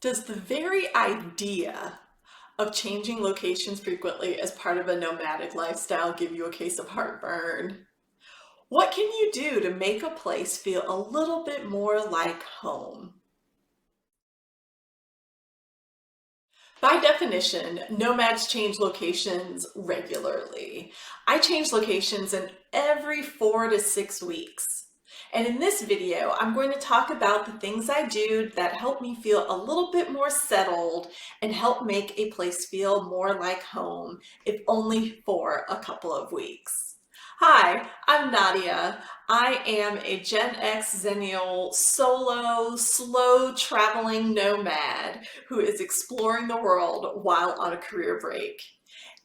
Does the very idea of changing locations frequently as part of a nomadic lifestyle give you a case of heartburn? What can you do to make a place feel a little bit more like home? By definition, nomads change locations regularly. I change locations in every 4 to 6 weeks. And in this video, I'm going to talk about the things I do that help me feel a little bit more settled and help make a place feel more like home, if only for a couple of weeks. Hi, I'm Nadia. I am a Gen X Zennial solo, slow traveling nomad who is exploring the world while on a career break.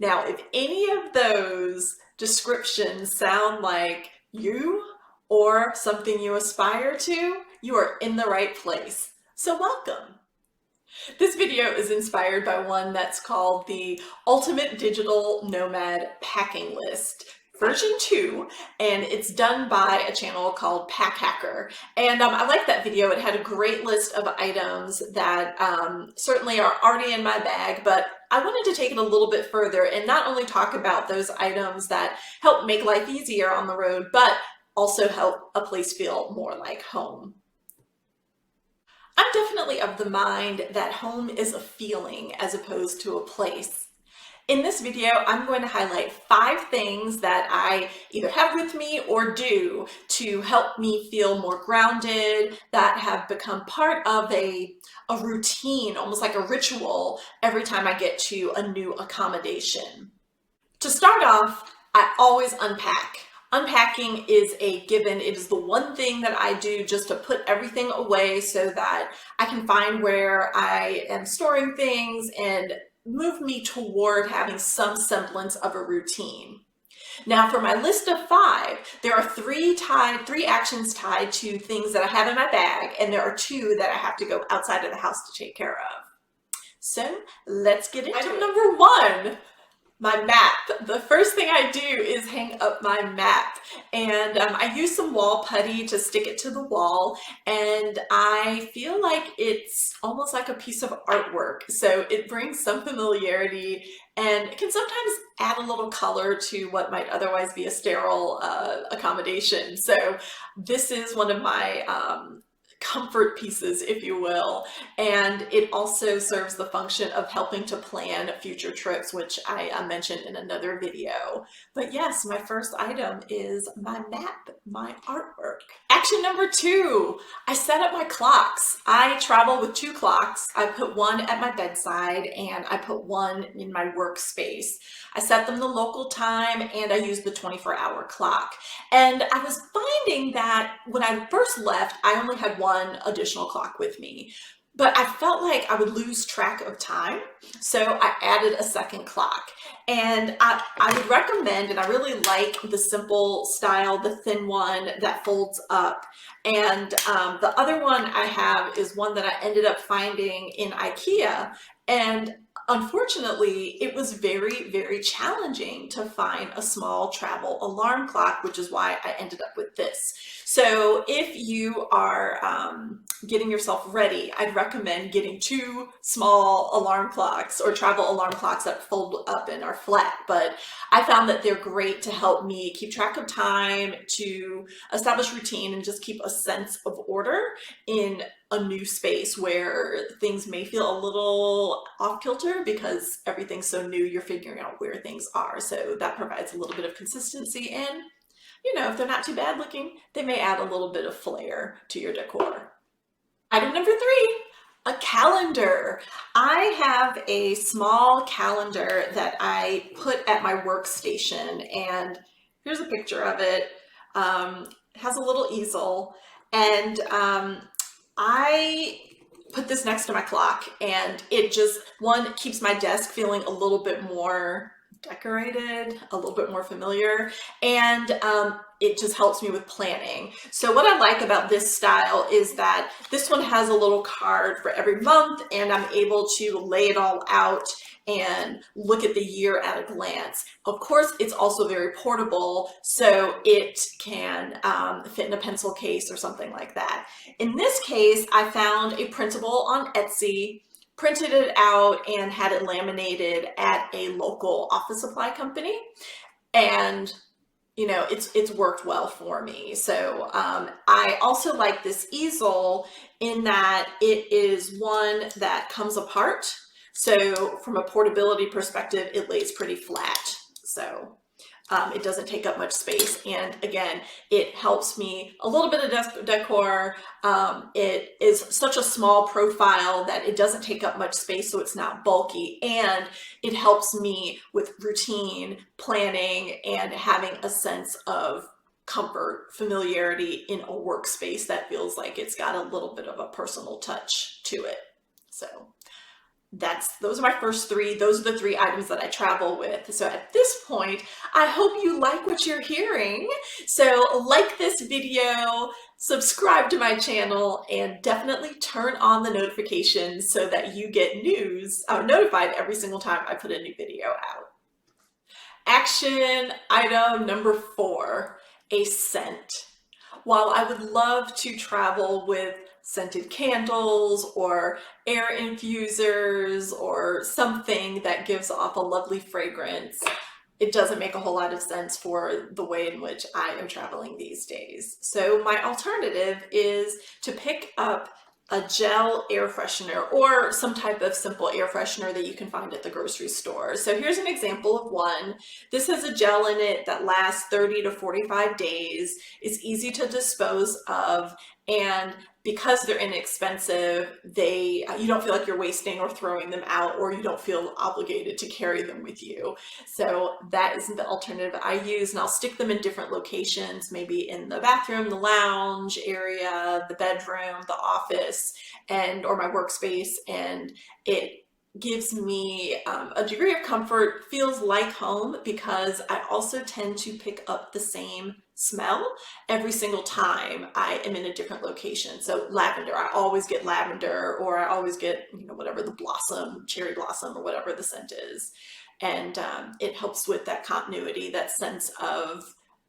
Now, if any of those descriptions sound like you or something you aspire to, you are in the right place. So welcome. This video is inspired by one that's called the Ultimate Digital Nomad Packing List, version 2, and it's done by a channel called Pack Hacker. And I like that video. It had a great list of items that certainly are already in my bag, but I wanted to take it a little bit further and not only talk about those items that help make life easier on the road, but also help a place feel more like home. I'm definitely of the mind that home is a feeling as opposed to a place. In this video, I'm going to highlight 5 things that I either have with me or do to help me feel more grounded, that have become part of a routine, almost like a ritual, every time I get to a new accommodation. To start off, I always unpack. Unpacking is a given. It is the one thing that I do just to put everything away so that I can find where I am storing things and move me toward having some semblance of a routine. Now for my list of 5, there are 3 actions tied to things that I have in my bag, and there are 2 that I have to go outside of the house to take care of. So let's get into it. Item number 1. My map. The first thing I do is hang up my map, and I use some wall putty to stick it to the wall, and I feel like it's almost like a piece of artwork, so it brings some familiarity and it can sometimes add a little color to what might otherwise be a sterile accommodation. So this is one of my comfort pieces, if you will, and it also serves the function of helping to plan future trips, which I mentioned in another video. But yes, my first item is my map, my artwork. Action number 2, I set up my clocks. I travel with 2 clocks. I put one at my bedside and I put one in my workspace. I set them the local time and I use the 24-hour clock. And I was finding that when I first left, I only had one additional clock with me, but I felt like I would lose track of time. So I added a second clock, and I would recommend, and I really like the simple style, the thin one that folds up. And the other one I have is one that I ended up finding in IKEA, and unfortunately, it was very, very challenging to find a small travel alarm clock, which is why I ended up with this. So if you are getting yourself ready, I'd recommend getting 2 small alarm clocks or travel alarm clocks that fold up and are flat. But I found that they're great to help me keep track of time, to establish routine, and just keep a sense of order in a new space where things may feel a little off kilter because everything's so new, you're figuring out where things are. So that provides a little bit of consistency, and you know, if they're not too bad looking, they may add a little bit of flair to your decor. Item number 3, a calendar. I have a small calendar that I put at my workstation, and here's a picture of it. It has a little easel, and I put this next to my clock, and it just, one, keeps my desk feeling a little bit more decorated, a little bit more familiar, and it just helps me with planning. So what I like about this style is that this one has a little card for every month, and I'm able to lay it all out and look at the year at a glance. Of course, it's also very portable, so it can fit in a pencil case or something like that. In this case, I found a printable on Etsy, printed it out, and had it laminated at a local office supply company. And you know, it's worked well for me. So I also like this easel in that it is one that comes apart. So from a portability perspective, it lays pretty flat. So it doesn't take up much space. And again, it helps me a little bit of desk decor. It is such a small profile that it doesn't take up much space, so it's not bulky. And it helps me with routine planning and having a sense of comfort, familiarity in a workspace that feels like it's got a little bit of a personal touch to it. So those are my first three. Those are the three items that I travel with. So at this point, I hope you like what you're hearing. So like this video, subscribe to my channel, and definitely turn on the notifications so that you get notified every single time I put a new video out. Action item number 4, a scent. While I would love to travel with scented candles or air infusers or something that gives off a lovely fragrance, it doesn't make a whole lot of sense for the way in which I am traveling these days. So my alternative is to pick up a gel air freshener or some type of simple air freshener that you can find at the grocery store. So here's an example of one. This has a gel in it that lasts 30 to 45 days. It's easy to dispose of, and because they're inexpensive, you don't feel like you're wasting or throwing them out, or you don't feel obligated to carry them with you. So that is the alternative I use, and I'll stick them in different locations, maybe in the bathroom, the lounge area, the bedroom, the office, or my workspace, and it gives me a degree of comfort, feels like home, because I also tend to pick up the same smell every single time I am in a different location. So lavender, I always get lavender, or I always get, whatever the blossom, cherry blossom, or whatever the scent is. And it helps with that continuity, that sense of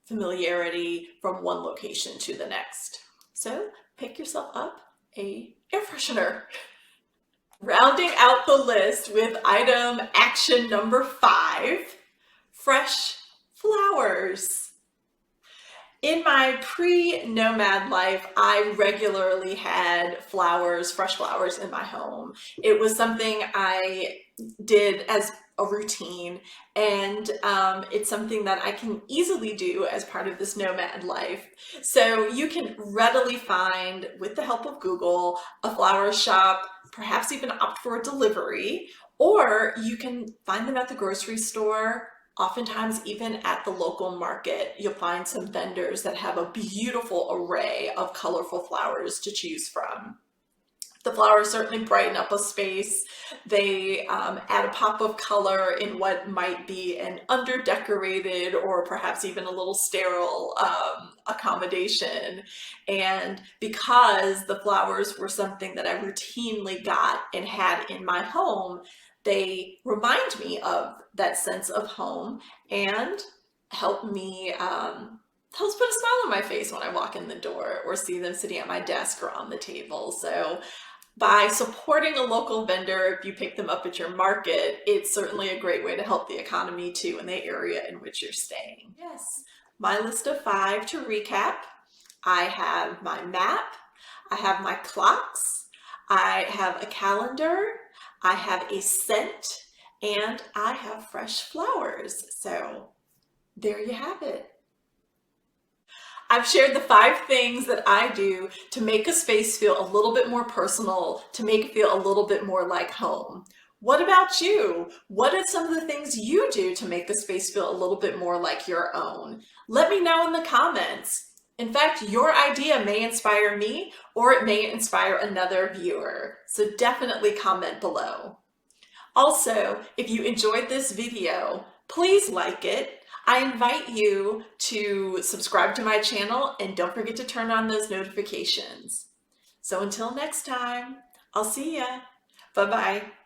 familiarity from one location to the next. So pick yourself up a air freshener. Rounding out the list with item action number 5, fresh flowers. In my pre-nomad life, I regularly had fresh flowers in my home. It was something I did as a routine, and it's something that I can easily do as part of this nomad life. So you can readily find, with the help of Google, a flower shop, perhaps even opt for a delivery, or you can find them at the grocery store. Oftentimes, even at the local market, you'll find some vendors that have a beautiful array of colorful flowers to choose from. The flowers certainly brighten up a space. They add a pop of color in what might be an under-decorated or perhaps even a little sterile accommodation. And because the flowers were something that I routinely got and had in my home, they remind me of that sense of home and help me helps put a smile on my face when I walk in the door or see them sitting at my desk or on the table. So by supporting a local vendor, if you pick them up at your market, it's certainly a great way to help the economy too in the area in which you're staying. Yes, my list of 5 to recap. I have my map, I have my clocks, I have a calendar, I have a scent, and I have fresh flowers. So there you have it. I've shared the 5 things that I do to make a space feel a little bit more personal, to make it feel a little bit more like home. What about you? What are some of the things you do to make the space feel a little bit more like your own? Let me know in the comments. In fact, your idea may inspire me, or it may inspire another viewer. So definitely comment below. Also, if you enjoyed this video, Please like it. I invite you to subscribe to my channel and don't forget to turn on those notifications. So until next time, I'll see ya. Bye-bye.